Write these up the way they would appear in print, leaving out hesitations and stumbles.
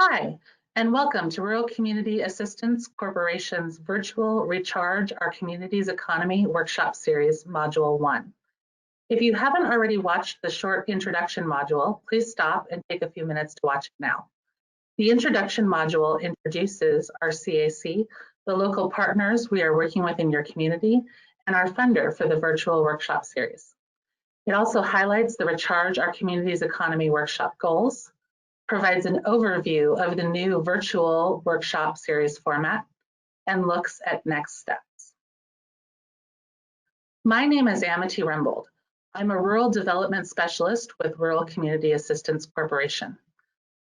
Hi, and welcome to Rural Community Assistance Corporation's virtual Recharge Our Community's Economy workshop series, Module 1. If you haven't already watched the short introduction module, please stop and take a few minutes to watch it now. The introduction module introduces our CAC, the local partners we are working with in your community, and our funder for the virtual workshop series. It also highlights the Recharge Our Community's Economy workshop goals, provides an overview of the new virtual workshop series format, and looks at next steps. My name is Amity Rembold. I'm a rural development specialist with Rural Community Assistance Corporation.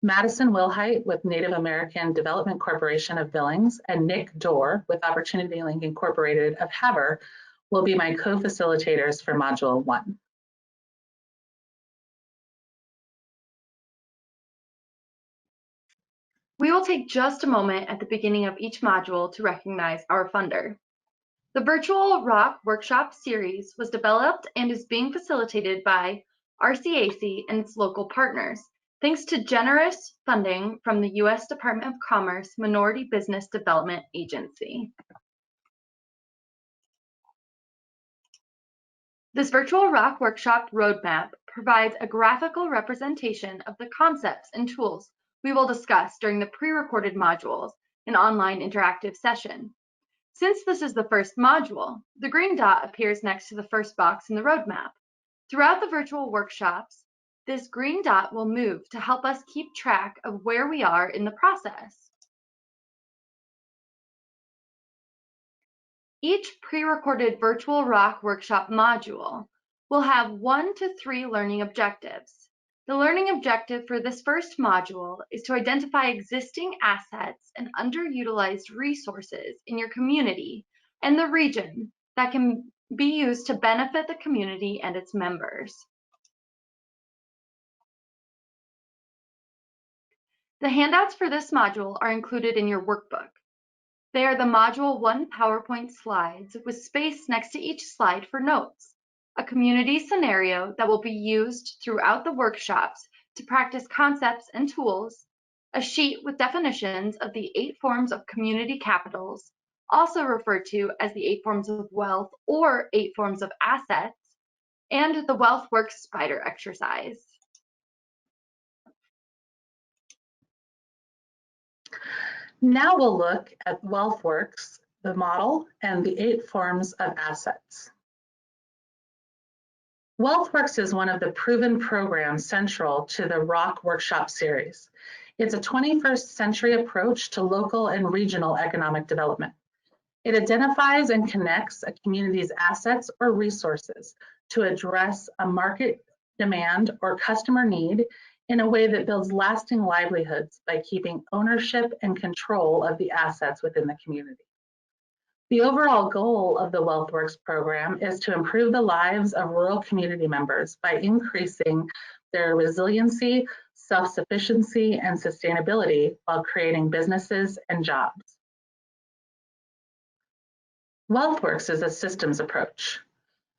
Madison Wilhite with Native American Development Corporation of Billings and Nick Dorr with Opportunity Link Incorporated of Havre will be my co-facilitators for Module 1. We will take just a moment at the beginning of each module to recognize our funder. The virtual ROC workshop series was developed and is being facilitated by RCAC and its local partners, thanks to generous funding from the U.S. Department of Commerce Minority Business Development Agency. This virtual ROC workshop roadmap provides a graphical representation of the concepts and tools we will discuss during the pre-recorded modules, an online interactive session. Since this is the first module, the green dot appears next to the first box in the roadmap. Throughout the virtual workshops, this green dot will move to help us keep track of where we are in the process. Each pre-recorded virtual ROC workshop module will have 1 to 3 learning objectives. The learning objective for this first module is to identify existing assets and underutilized resources in your community and the region that can be used to benefit the community and its members. The handouts for this module are included in your workbook. They are the Module 1 PowerPoint slides with space next to each slide for notes, a community scenario that will be used throughout the workshops to practice concepts and tools, a sheet with definitions of the 8 forms of community capitals, also referred to as the 8 forms of wealth or 8 forms of assets, and the WealthWorks spider exercise. Now we'll look at WealthWorks, the model, and the 8 forms of assets. WealthWorks is one of the proven programs central to the ROC workshop series. It's a 21st century approach to local and regional economic development. It identifies and connects a community's assets or resources to address a market demand or customer need in a way that builds lasting livelihoods by keeping ownership and control of the assets within the community. The overall goal of the WealthWorks program is to improve the lives of rural community members by increasing their resiliency, self-sufficiency, and sustainability while creating businesses and jobs. WealthWorks is a systems approach.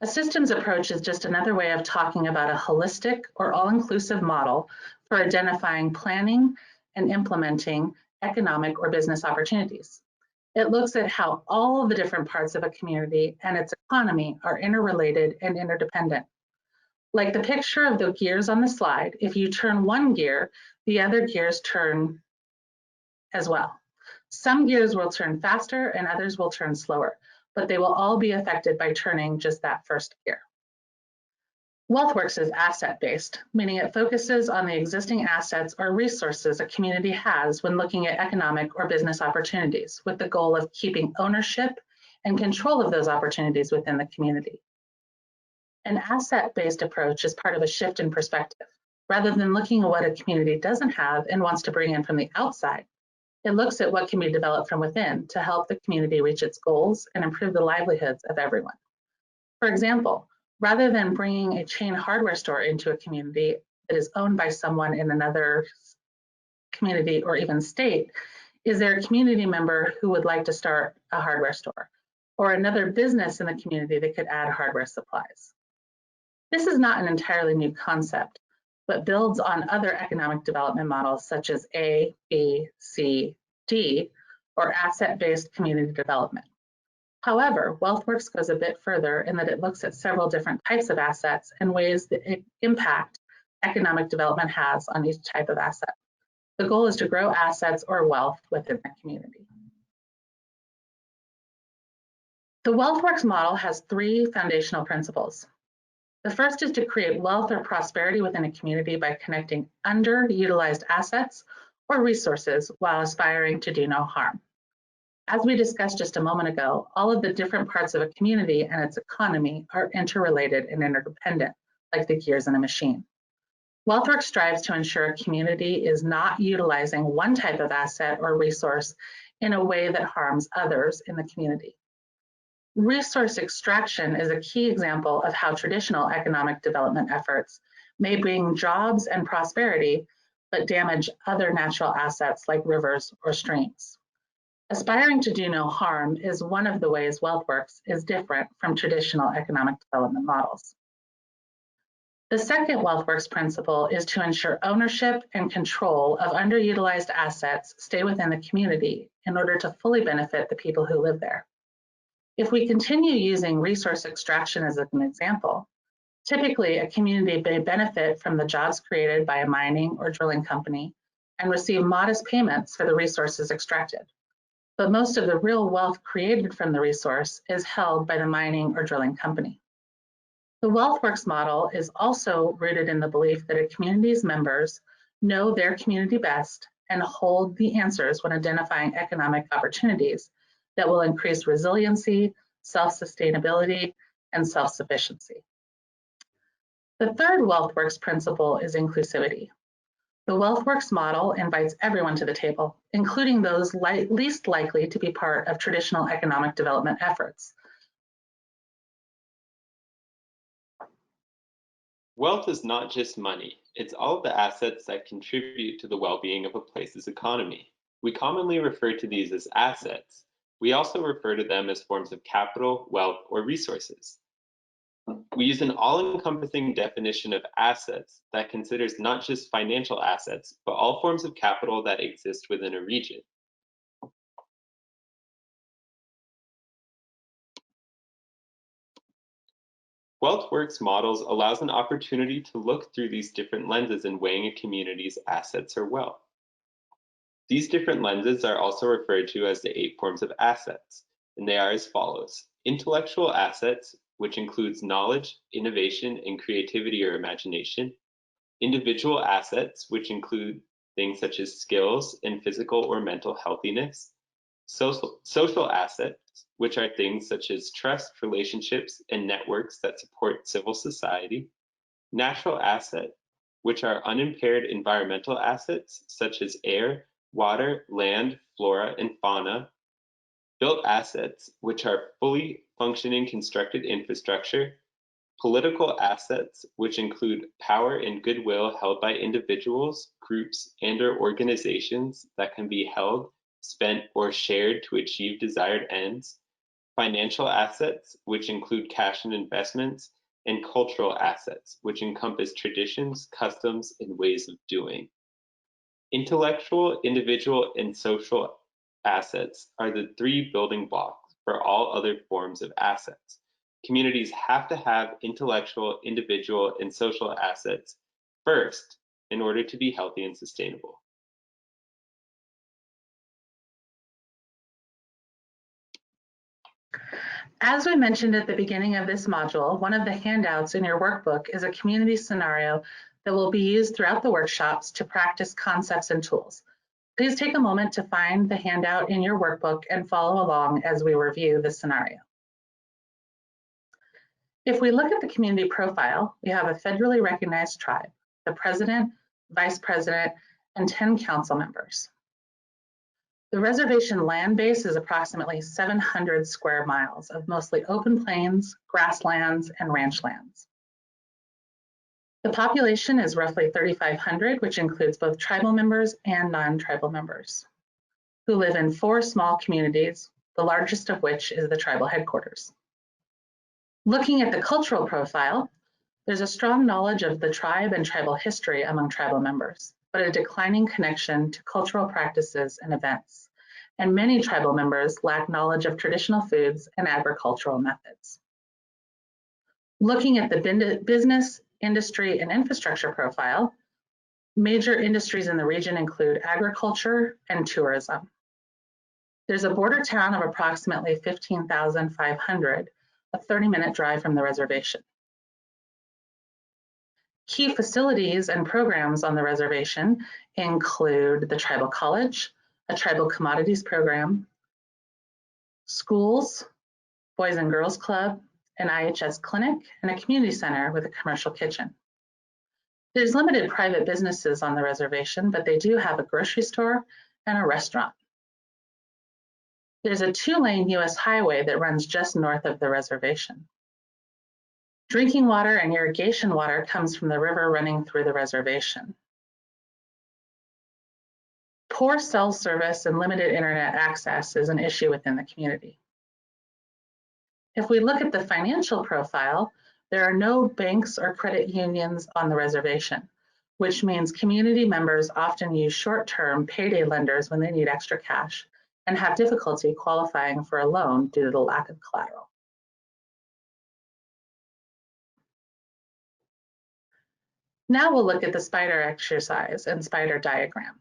A systems approach is just another way of talking about a holistic or all-inclusive model for identifying, planning, and implementing economic or business opportunities. It looks at how all of the different parts of a community and its economy are interrelated and interdependent. Like the picture of the gears on the slide, if you turn one gear, the other gears turn as well. Some gears will turn faster and others will turn slower, but they will all be affected by turning just that first gear. WealthWorks is asset-based, meaning it focuses on the existing assets or resources a community has when looking at economic or business opportunities, with the goal of keeping ownership and control of those opportunities within the community. An asset-based approach is part of a shift in perspective. Rather than looking at what a community doesn't have and wants to bring in from the outside, it looks at what can be developed from within to help the community reach its goals and improve the livelihoods of everyone. For example, rather than bringing a chain hardware store into a community that is owned by someone in another community or even state, is there a community member who would like to start a hardware store or another business in the community that could add hardware supplies? This is not an entirely new concept, but builds on other economic development models such as A, B, C, D, or asset-based community development. However, WealthWorks goes a bit further in that it looks at several different types of assets and ways that impact economic development has on each type of asset. The goal is to grow assets or wealth within the community. The WealthWorks model has three foundational principles. The first is to create wealth or prosperity within a community by connecting underutilized assets or resources while aspiring to do no harm. As we discussed just a moment ago, all of the different parts of a community and its economy are interrelated and interdependent, like the gears in a machine. WealthWorks strives to ensure a community is not utilizing one type of asset or resource in a way that harms others in the community. Resource extraction is a key example of how traditional economic development efforts may bring jobs and prosperity, but damage other natural assets like rivers or streams. Aspiring to do no harm is one of the ways WealthWorks is different from traditional economic development models. The second WealthWorks principle is to ensure ownership and control of underutilized assets stay within the community in order to fully benefit the people who live there. If we continue using resource extraction as an example, typically a community may benefit from the jobs created by a mining or drilling company and receive modest payments for the resources extracted. But most of the real wealth created from the resource is held by the mining or drilling company. The WealthWorks model is also rooted in the belief that a community's members know their community best and hold the answers when identifying economic opportunities that will increase resiliency, self-sustainability, and self-sufficiency. The third WealthWorks principle is inclusivity. The WealthWorks model invites everyone to the table, including those least likely to be part of traditional economic development efforts. Wealth is not just money, it's all of the assets that contribute to the well-being of a place's economy. We commonly refer to these as assets. We also refer to them as forms of capital, wealth, or resources. We use an all-encompassing definition of assets that considers not just financial assets, but all forms of capital that exist within a region. WealthWorks models allows an opportunity to look through these different lenses in weighing a community's assets or wealth. These different lenses are also referred to as the 8 forms of assets, and they are as follows. Intellectual assets, which includes knowledge, innovation, and creativity or imagination. Individual assets, which include things such as skills and physical or mental healthiness. Social assets, which are things such as trust, relationships, and networks that support civil society. Natural assets, which are unimpaired environmental assets such as air, water, land, flora, and fauna. Built assets, which are fully functioning constructed infrastructure. Political assets, which include power and goodwill held by individuals, groups, and/or organizations that can be held, spent, or shared to achieve desired ends. Financial assets, which include cash and investments. And cultural assets, which encompass traditions, customs, and ways of doing. Intellectual, individual, and social assets are the 3 building blocks for all other forms of assets. Communities have to have intellectual, individual, and social assets first in order to be healthy and sustainable. As we mentioned at the beginning of this module, one of the handouts in your workbook is a community scenario that will be used throughout the workshops to practice concepts and tools. Please take a moment to find the handout in your workbook and follow along as we review the scenario. If we look at the community profile, we have a federally recognized tribe, the president, vice president, and 10 council members. The reservation land base is approximately 700 square miles of mostly open plains, grasslands, and ranch lands. The population is roughly 3,500, which includes both tribal members and non-tribal members, who live in 4 small communities, the largest of which is the tribal headquarters. Looking at the cultural profile, There's a strong knowledge of the tribe and tribal history among tribal members, but a declining connection to cultural practices and events, and many tribal members lack knowledge of traditional foods and agricultural methods. Looking at the business, industry, and infrastructure profile, major industries in the region include agriculture and tourism. There's a border town of approximately 15,500, a 30-minute drive from the reservation. Key facilities and programs on the reservation include the Tribal College, a tribal commodities program, schools, Boys and Girls Club, an IHS clinic, and a community center with a commercial kitchen. There's limited private businesses on the reservation, but they do have a grocery store and a restaurant. There's a 2-lane US highway that runs just north of the reservation. Drinking water and irrigation water comes from the river running through the reservation. Poor cell service and limited internet access is an issue within the community. If we look at the financial profile, there are no banks or credit unions on the reservation, which means community members often use short-term payday lenders when they need extra cash and have difficulty qualifying for a loan due to the lack of collateral. Now we'll look at the spider exercise and spider diagram.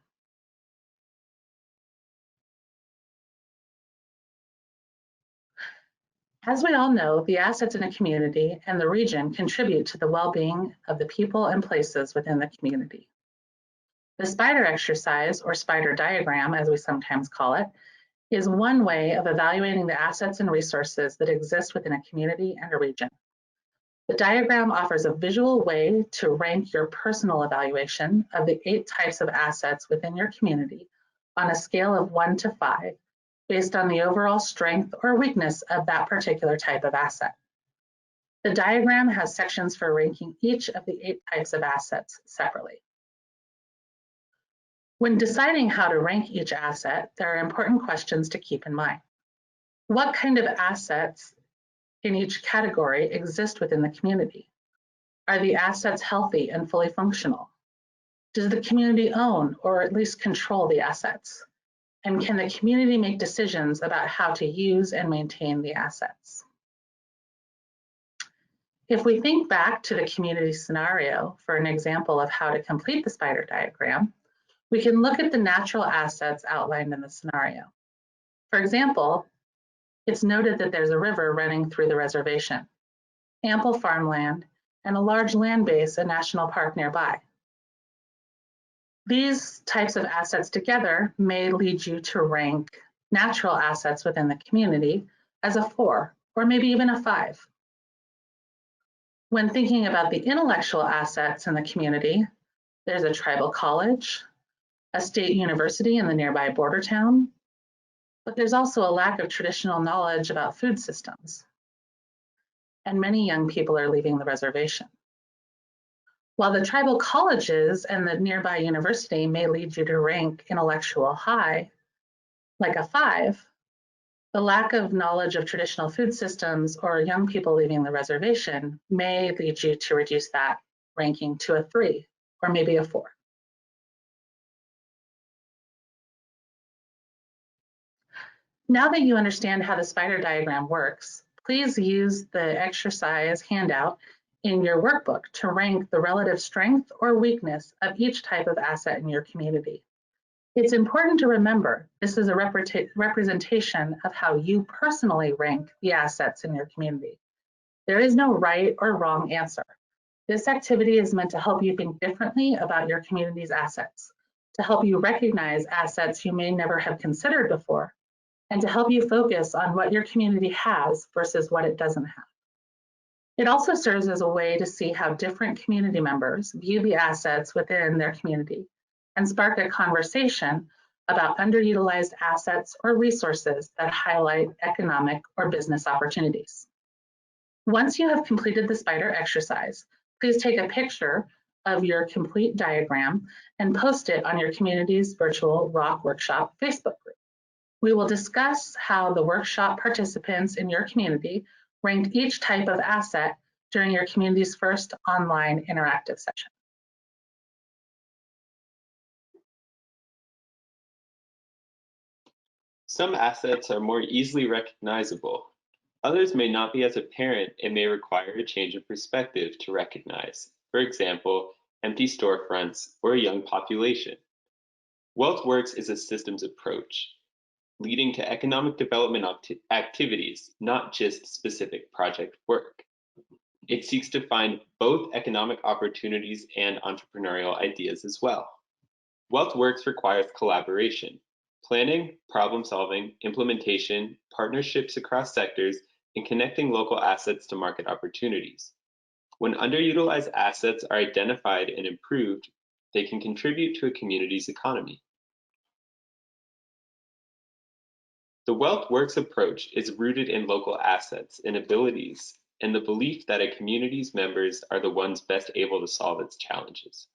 As we all know, the assets in a community and the region contribute to the well-being of the people and places within the community. The spider exercise, or spider diagram, as we sometimes call it, is one way of evaluating the assets and resources that exist within a community and a region. The diagram offers a visual way to rank your personal evaluation of the 8 types of assets within your community on a scale of 1 to 5, based on the overall strength or weakness of that particular type of asset. The diagram has sections for ranking each of the 8 types of assets separately. When deciding how to rank each asset, there are important questions to keep in mind. What kind of assets in each category exist within the community? Are the assets healthy and fully functional? Does the community own or at least control the assets? And can the community make decisions about how to use and maintain the assets? If we think back to the community scenario for an example of how to complete the spider diagram, we can look at the natural assets outlined in the scenario. For example, it's noted that there's a river running through the reservation, ample farmland, and a large land base and national park nearby. These types of assets together may lead you to rank natural assets within the community as a 4, or maybe even a 5. When thinking about the intellectual assets in the community, there's a tribal college, a state university in the nearby border town, but there's also a lack of traditional knowledge about food systems. And many young people are leaving the reservation. While the tribal colleges and the nearby university may lead you to rank intellectual high, like a 5, the lack of knowledge of traditional food systems or young people leaving the reservation may lead you to reduce that ranking to a 3 or maybe a 4. Now that you understand how the spider diagram works, please use the exercise handout in your workbook to rank the relative strength or weakness of each type of asset in your community. It's important to remember this is a representation of how you personally rank the assets in your community. There is no right or wrong answer. This activity is meant to help you think differently about your community's assets, to help you recognize assets you may never have considered before, and to help you focus on what your community has versus what it doesn't have. It also serves as a way to see how different community members view the assets within their community and spark a conversation about underutilized assets or resources that highlight economic or business opportunities. Once you have completed the spider exercise, please take a picture of your complete diagram and post it on your community's virtual ROC Workshop Facebook group. We will discuss how the workshop participants in your community ranked each type of asset during your community's first online interactive session? Some assets are more easily recognizable. Others may not be as apparent and may require a change of perspective to recognize, for example, empty storefronts or a young population. WealthWorks is a systems approach, leading to economic development activities, not just specific project work. It seeks to find both economic opportunities and entrepreneurial ideas as well. WealthWorks requires collaboration, planning, problem solving, implementation, partnerships across sectors, and connecting local assets to market opportunities. When underutilized assets are identified and improved, they can contribute to a community's economy. The WealthWorks approach is rooted in local assets and abilities, and the belief that a community's members are the ones best able to solve its challenges.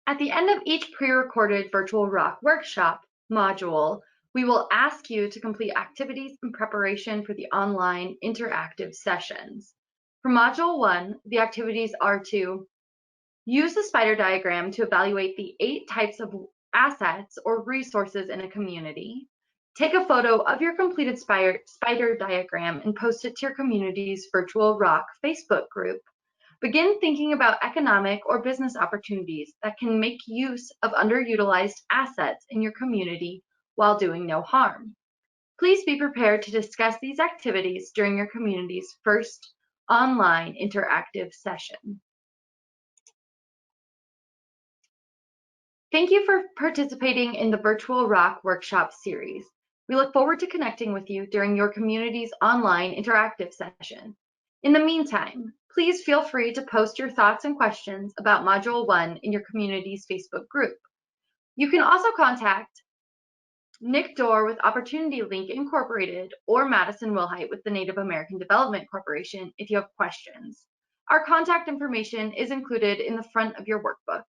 At the end of each pre-recorded Virtual Rock workshop module, we will ask you to complete activities in preparation for the online interactive sessions. For Module 1, the activities are to use the spider diagram to evaluate the 8 types of assets or resources in a community. Take a photo of your completed spider diagram and post it to your community's Virtual Rock Facebook group. Begin thinking about economic or business opportunities that can make use of underutilized assets in your community while doing no harm. Please be prepared to discuss these activities during your community's first online interactive session. Thank you for participating in the Virtual Rock Workshop series. We look forward to connecting with you during your community's online interactive session. In the meantime, please feel free to post your thoughts and questions about Module 1 in your community's Facebook group. You can also contact Nick Dorr with Opportunity Link Incorporated or Madison Wilhite with the Native American Development Corporation if you have questions. Our contact information is included in the front of your workbook.